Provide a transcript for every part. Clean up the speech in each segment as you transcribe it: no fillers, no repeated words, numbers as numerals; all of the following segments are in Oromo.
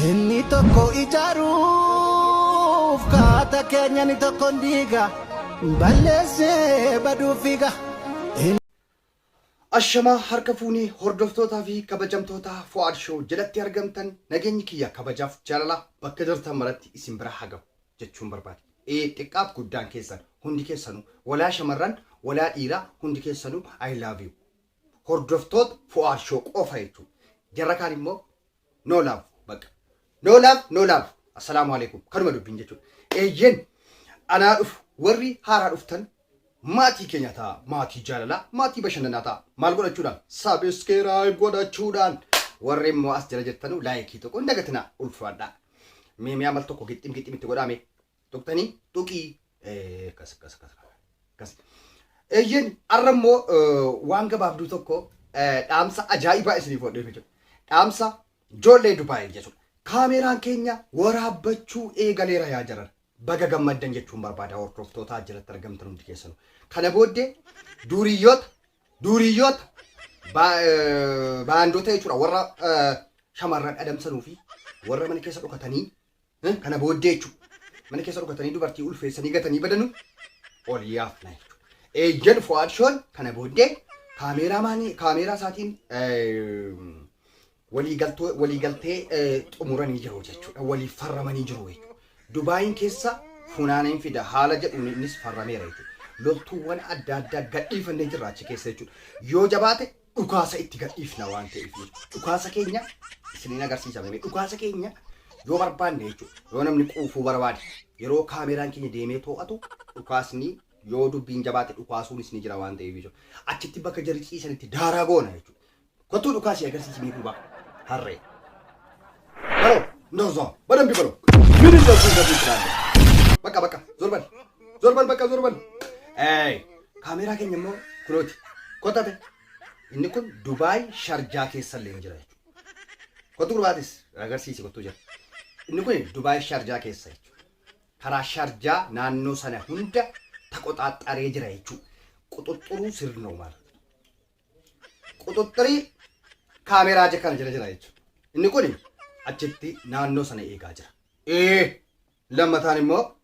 Inni tokko ijaaruuf kaata keenya ni tokko diiga balleessee baduu fiiga. Ashama harka fuunii hordoftootaa fi kabajamtoota Fuad Show jalatti argamtan nageenyi kiyya kabajaaf jaalala bakka jirtan maratti isin bira haa ga'u jechuun barbaade. Xiqqaaf guddaan keessan hundi keessanuu walaa shamarran walaa dhiiraa hundi keessanuu I love you. Hordoftoota Fuad Show qofa jechuudha. Jarra kaan immoo no love bakka. No love. Assalaamu alaikum. Kanuma dubbiin jechuudha. Eeyyen anaa dhufu warri haaraa dhuftan maatii keenya ta'a, maatii jaalalaa, maatii bashannanaa ta'a. Maal godhachuudhaan? Subscribe godhachuudhaan. Warri immoo as jala jirtanu laayikii tokko dagatinaa ulfaadhaa. Mee amal tokko gixxim itti godhame. Tuqtanii tuqii kas. Eeyyen arra immoo waan gabaabduu tokko dhaamsa ajaa'ibaa isiniif hodhee jechuudha. Dhaamsa ijoollee Dubaayii jechuudha. Kaameraan keenya waraabbachuu eegaleera yaa jaran. Baga gammaddan jechuun barbaada hordoftoota jalatti argamtan hundi keessanuu. Kana booddee duuriyoota baandota jechuudha warra shamarran adamsanuu fi warra mana keessa dhokatanii kana booddee jechuudha. Mana keessa dhokatanii dubartii ulfeessanii gatanii badanu ol yaafna jechuudha. Eeyyan Fuad Show kana booddee kaameraa isaatiin waliigaltee xumuranii jiru jechuudha. Waliif farramanii jiru jechuudha. Dubaayin keessa funaaneen fida haala jedhuun innis farrameera jechuudha. Loltuuwwan adda addaa gadhiifannee jirra achi keessa jechuudha. Yoo jabaate dhukaasa itti gadhiifna waan ta'eef dhukaasa keenya isiniin agarsiisame. Dhukaasa keenya yoo barbaanne jechuudha. Yoo namni quufuu barbaade yeroo kaameraan keenya deemee to'atu dhukaasni yoo dubbiin jabaate dhukaasuunis ni jira waan ta'eef jechuudha. Achitti bakka jarri ciisanitti daaraa goona jechuudha. Kottuu dhukaasii agarsiisimee duuba harree. Baroo nozo badambi baroo. Mini jauh Baka zorban. Kamera keenya immoo kunooti. Kotate. Inni kun Dubai Sharjah keessa illee jira jechuudha. Kottu gurbaatis agarsiisi kottuu jira. Inni kun Dubai Sharjah keessa jechuudha. Karaa Sharjah naannoo sana hunda taqoxaaxaree jira jechuudha. Quxuxxuruu sirnoo maal. Quxuxxurii kaameraa jekkana jira jechuudha. Inni kun achitti naannoo sana eegaa jira. Lammataan immoo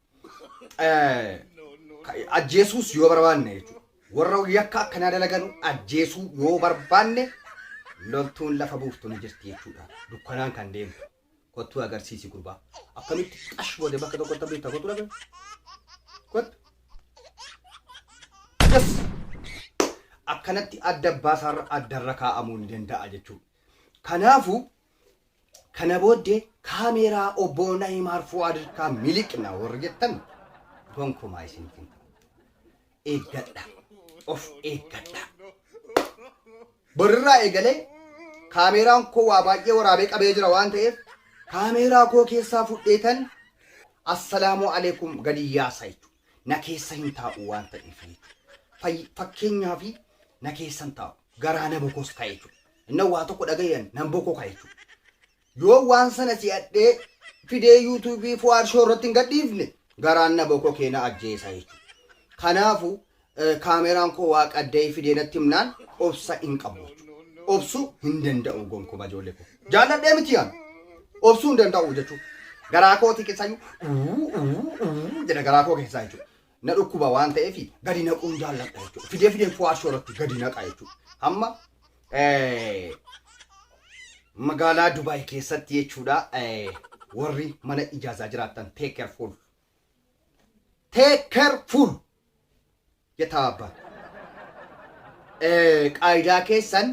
ajjeesuus yoo barbaanne jechuudha. Warra yakka akkanaa dalaganu ajjeesuu yoo barbaanne loltuun lafa buuftu ni jirti jechuudha. Dukkanaan kan deemtu. Kottuu agarsiisi gurbaa. Akkamitti qash boode bakka tokkotti beektaa kottuu dhabe? Yes! Akkanatti adda baasaarra addarra kaa'amuu ni danda'a jechuudha. Kanaafuu kana booddee kaameraa obbo Nahimaar Fuad ka miliqna warra jettan gonkumaa isin finta. Eeggadha. Of eeggadha. Borraa eegalee kaameraan koo waa baay'ee waraabee qabee jira waan ta'eef kaameraa koo keessaa fudheetan assalaamu alaikum gadi yaasa jechuudha. Na keessa hin taa'u waan ta'eef fakkeenyaaf na keessa hin taa'u garaa na bokoos ka'e jechuudha. Inni waa tokko dhagayan nan bokoo ka'e jechuudha. Yoo waan sana si'adhee fidee YouTube Fuad Show irratti hin gadhiifne garaan na bokoo keena ajjeesa jechuudha. Kanaafuu kaameraan koo waa qaddee fidee natti himnaan obsa hin qabu jechuudha. Obsuu hin danda'u gonkumaa ijoollee koo. Jaalladhee miti yaan. Obsuu hin danda'u jechuudha. Garaa kooti keessaayyuu jedha garaa koo keessaa jechuudha. Na dhukkuba waan ta'eef gadi naquun jaalladha jechuudha. Fidee Fuad Show irratti gadi naqa jechuudha. Amma magaalaa Dubai keessatti jechuudha warri mana ijaazaa jiraatan take careful yataaba qaayidaa keessan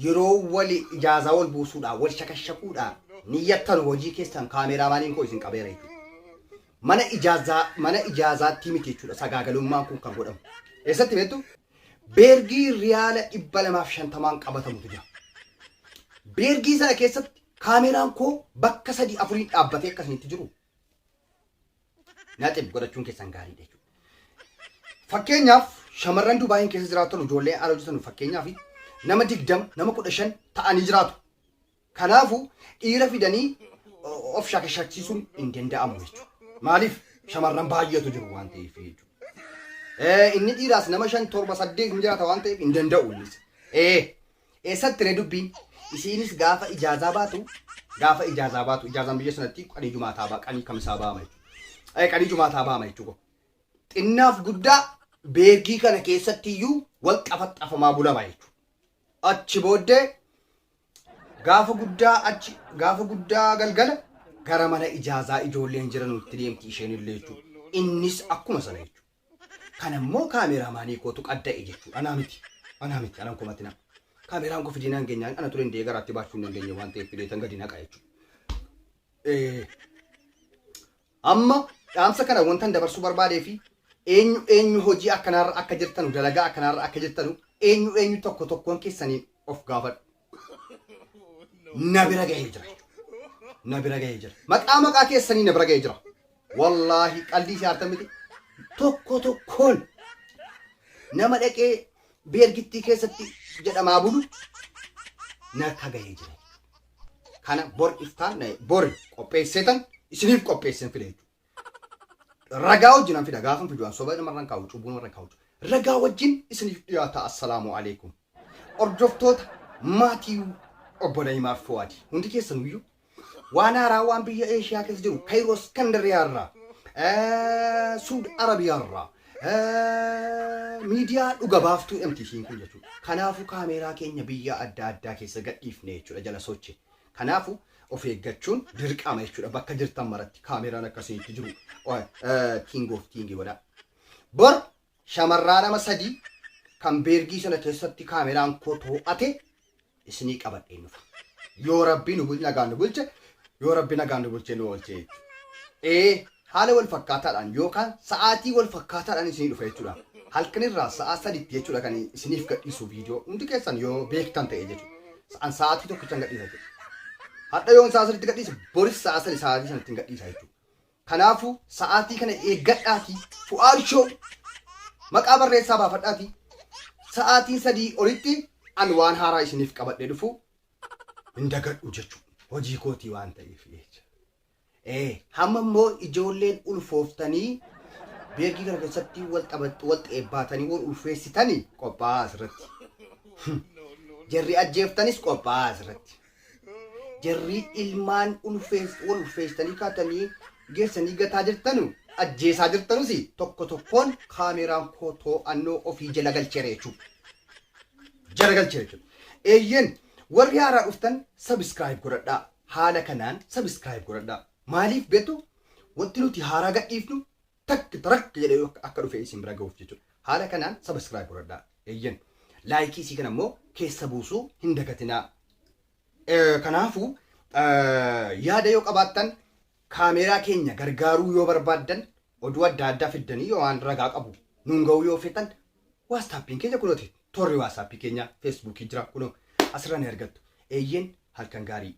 yeroo wali ijaazaa wal buusuudha wal shakashakuudha niyyattan hojii keessan kaameraamaaniin koo isin qabeera jechuudha. Mana ijaazaatti miti jechuudha sagaagalummaan kun kan godhamu. Eessatti beektu beergii riyaala 250 qabatamutu jira. Beergii sana keessatti kaameraan koo bakka 3-4 dhaabbatee akkasinitti jiru. Naaxib godhachuun keessan gaariidha jechuudha. Fakkeenyaaf shamarran Dubaayin keessa jiraatan ijoollee ala hojjetan fakkeenyaaf nama 20 nama 15 ta'anii jiraatu. Kanaafuu dhiira fidanii of shakashachiisuun hin danda'amu jechuudha. Maaliif shamarran baay'eetu jiru waan ta'eef jechuudha. Inni dhiiraas nama 5 7 8 hin jiraata waan ta'eef hin danda'u innis. Eessatti dubbiin isinis gaafa ijaazaa baatu gaafa ijaazaa baatu ijaazaan biyya sanatti qanii jumaataa baa qanii kamisaa baama jechuudha. Qanii jumaataa baama jechuudha. Xinnaaf guddaa beekii kana keessatti iyyuu wal qafaxafamaa bulama jechuudha. Achi booddee gaafa guddaa galgala gara mana ijaazaa ijoolleen jiran nutti deemti isheen illee jechuudha. Innis akkuma sana jechuudha. Kanammoo kaameraamaanii kootu qadda'e jechuudha. Anaa miti anaan kumatti nama. Kaameraan koo fidinaan keenyaan ana ture indee garaatti baachuu hin dandeenye waan ta'eef fideetan gadi naqa jechuudha. Amma dhaamsa kana wantan dabarsuu barbaadee fi eenyu hojii akkanaarra akka jirtanu dalagaa akkanaarra akka jirtanu eenyu tokko tokkoon keessanii of gaafadhu. Na bira gahee jira. Maqaa keessanii na bira gahee jira. Wallaahi qalbii siyaartan miti. Tokko tokkoon nama dhaqee beergittii keessatti jedhamaa bulu na kagahee jira. Kana bor iftaan bor qopheessetan isiniif qopheessan fide jechuudha. Ragaa wajjin an fida gaafan fiduan soba namarran kaa'u cubbuu namarran kaa'u. Ragaa wajjin isiniif dhiyaata. Assalaamu alaikum. Hordoftoota maatii obbola himaaf fo'aati. Hundi keessan iyyuu waan haaraa waan biyya Eeshiyaa keessa jiru Kaayiroo Iskandariyaarraa Suud Arabiyaarraa miidiyaa dhuga baaftuu MTV'n kun jechuudha. Kanaafuu kaameraa keenya biyya adda addaa keessa gadhiifne jechuudha jala sochii. Kanaafuu of eeggachuun dirqama jechuudha. Bakka jirtan maratti kaameraan akkasitti jiru. King of King godha. Bor shamarraa nama 3 kan beergii sana keessatti kaameraan koo to'ate isinii qabadhee nufa. Yoo Rabbi nu nagaan nu bulche, yoo Rabbi nagaan nu bulche nu oolche jechuudha. Haala wal fakkaataadhaan yookaan sa'aatii wal fakkaataadhaan isinii dhufa jechuudha. Halkanirraa sa'a 3 jechuudha kan isiniif gadhiisu viidiyoo. Hundi keessan yoo beektan ta'e jechuudha. Sa'aatii tokkichaan gadhiisa jechuudha. Hadha yoon sa'a 3 gadhiisa, boris sa'a 3 sa'aatii sanatti gadhiisa jechuudha. Kanaafuu sa'aatii kana eeggadhaatii Fu'aad Show maqaa barreessaa baafadhaatii sa'aatii 3 olitti an waan haaraa isiniif qabadhee dhufu hin dagadhu jechuudha. Hojii kootii waan ta'eef jechuudha. Hamma immoo ijoolleen ulfooftanii beekii kana keessatti wal xeebbaatanii wal ulfeessitanii qophaa'aa asirratti. Jarri ajjeeftanis qophaa'aa asirratti. Jarri ilmaan wal ulfeessitanii kaatanii geessanii gataa jirtanu ajjeesaa jirtanus tokko tokkoon kaameraan koo to'annoo ofii jala galcheera jechuudha. Jala galcheera jechuudha. Eeyyen warri haaraa dhuftan subscribe godhadhaa. Haala kanaan subscribe godhadhaa. Maaliif beektu wanti nuti haaraa gadhiifnu tarak jedhee akka dhufe isin bira gahuuf jechuudha. Haala kanaan subscribe godhadhaa. Eeyyen laayikii isii kana immoo keessa buusuu hin dagatinaa. Kanaafuu yaada yoo qabaattan kaameraa keenya gargaaruu yoo barbaaddan oduu adda addaa fiddanii yoo waan ragaa qabu nuun ga'uu yoo feetan waastaappiin keenya kunooti torri waastappii keenya feesbuukii jira kunoo asirra ni argattu. Eeyyen halkan gaarii.